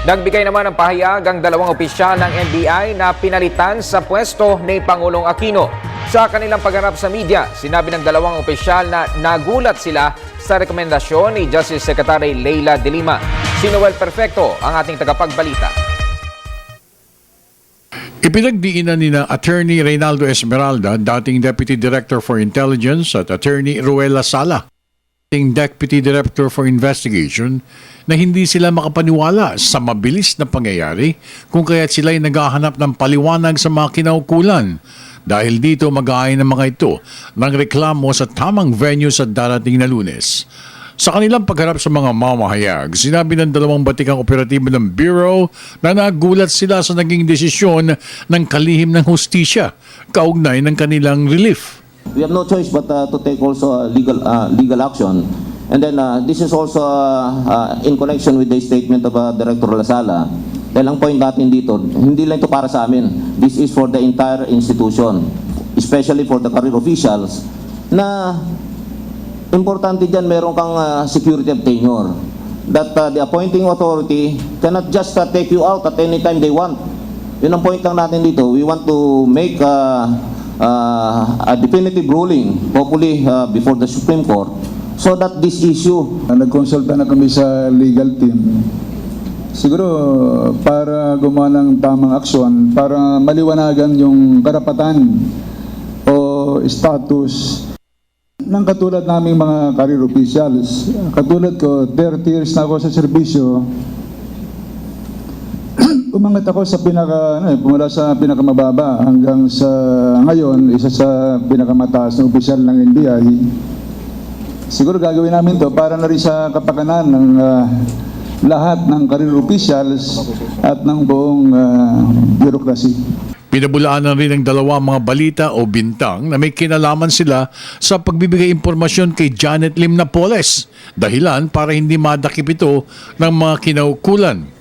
Nagbigay naman ng pahayag ang dalawang opisyal ng NBI na pinalitan sa pwesto ni Pangulong Aquino. Sa kanilang pagharap sa media, sinabi ng dalawang opisyal na nagulat sila sa rekomendasyon ni Justice Secretary Leila De Lima. Si Noel Perfecto ang ating tagapagbalita. Ipinagdiinan ni na Attorney Reynaldo Esmeralda, dating Deputy Director for Intelligence, at Attorney Ruela Sala, dating Deputy Director for Investigation, na hindi sila makapaniwala sa mabilis na pangyayari kung kaya't sila ay naghahanap ng paliwanag sa mga kinaukulan. Dahil dito mag-aayon ng mga ito ng reklamo sa tamang venue sa darating na Lunes. Sa kanilang pagharap sa mga mamahayag, sinabi ng dalawang batikang operatibo ng Bureau na nagulat sila sa naging desisyon ng kalihim ng hustisya kaugnay ng kanilang relief. We have no choice but to take also legal action. And then this is also in connection with the statement of Director Lasala. Dahil ang point natin dito, hindi lang ito para sa amin. This is for the entire institution, especially for the career officials, na importante dyan meron kang security of tenure. That the appointing authority cannot just take you out at any time they want. Yun ang point lang natin dito. We want to make a definitive ruling, hopefully before the Supreme Court, so that this issue... Nagkonsulta na kami sa legal team. Siguro para gumawa ng tamang aksyon, para maliwanagan yung karapatan o status ng katulad naming mga career officials. Katulad ko, 30 years na ako sa serbisyo. Umangat ako sa pumula sa pinakamababa hanggang sa ngayon, isa sa pinakamataas na opisyal ng NBI. Siguro gagawin namin to para na rin sa kapakanan ng lahat ng career officials at ng buong bureaucracy. Pinabulaanan rin ng dalawa mga balita o bintang na may kinalaman sila sa pagbibigay impormasyon kay Janet Lim Napoles, dahilan para hindi madakip ito ng mga kinaukulan.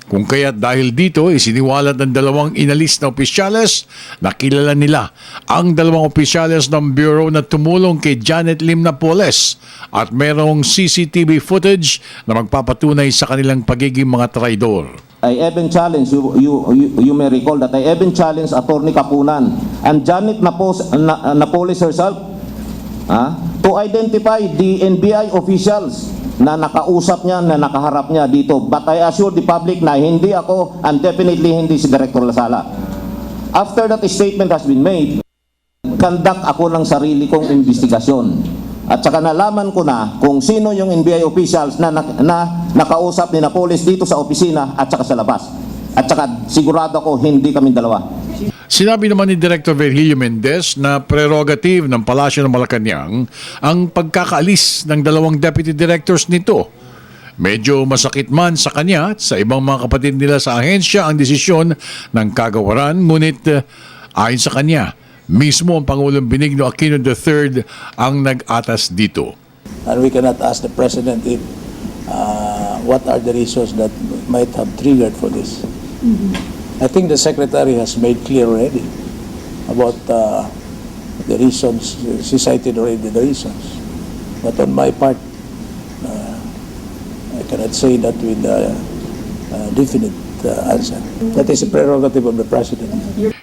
Kung kaya't dahil dito, isiniwalat ng dalawang inalis na opisyales na kilala nila ang dalawang opisyales ng Bureau na tumulong kay Janet Lim Napoles at merong CCTV footage na magpapatunay sa kanilang pagiging mga traidor. I even challenge, you may recall that I even challenged Attorney Kapunan and Janet Napoles herself to identify the NBI officials na nakausap niya, na nakaharap niya dito. But I assure the public na hindi ako and definitely hindi si Director Lasala. After that statement has been made, conduct ako ng sarili kong investigasyon. At saka nalaman ko na kung sino yung NBI officials na nakausap ni Napoles dito sa opisina at saka sa labas. At saka sigurado ako hindi kami dalawa. Sinabi naman ni Director Virgilio Mendez na prerogative ng Palasyo ng Malacanang ang pagkakaalis ng dalawang deputy directors nito. Medyo masakit man sa kanya at sa ibang mga kapatid nila sa ahensya ang desisyon ng kagawaran, ngunit ayon sa kanya, mismo ang Pangulong Benigno Aquino III ang nag-atas dito. And we cannot ask the President if what are the reasons that might have triggered for this. I think the Secretary has made clear already about the reasons. She cited already the reasons. But on my part, I cannot say that with a definite answer. That is a prerogative of the President.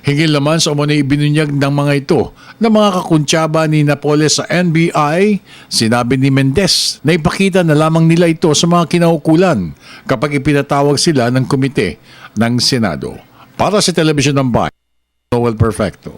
Higil naman sa umunay ibinunyag ng mga ito na mga kakuntsaba ni Napoles sa NBI, sinabi ni Mendez na ipakita na lamang nila ito sa mga kinaukulan kapag ipinatawag sila ng komite ng Senado. Para sa Telebisyon ng Bayan, Noel Perfecto.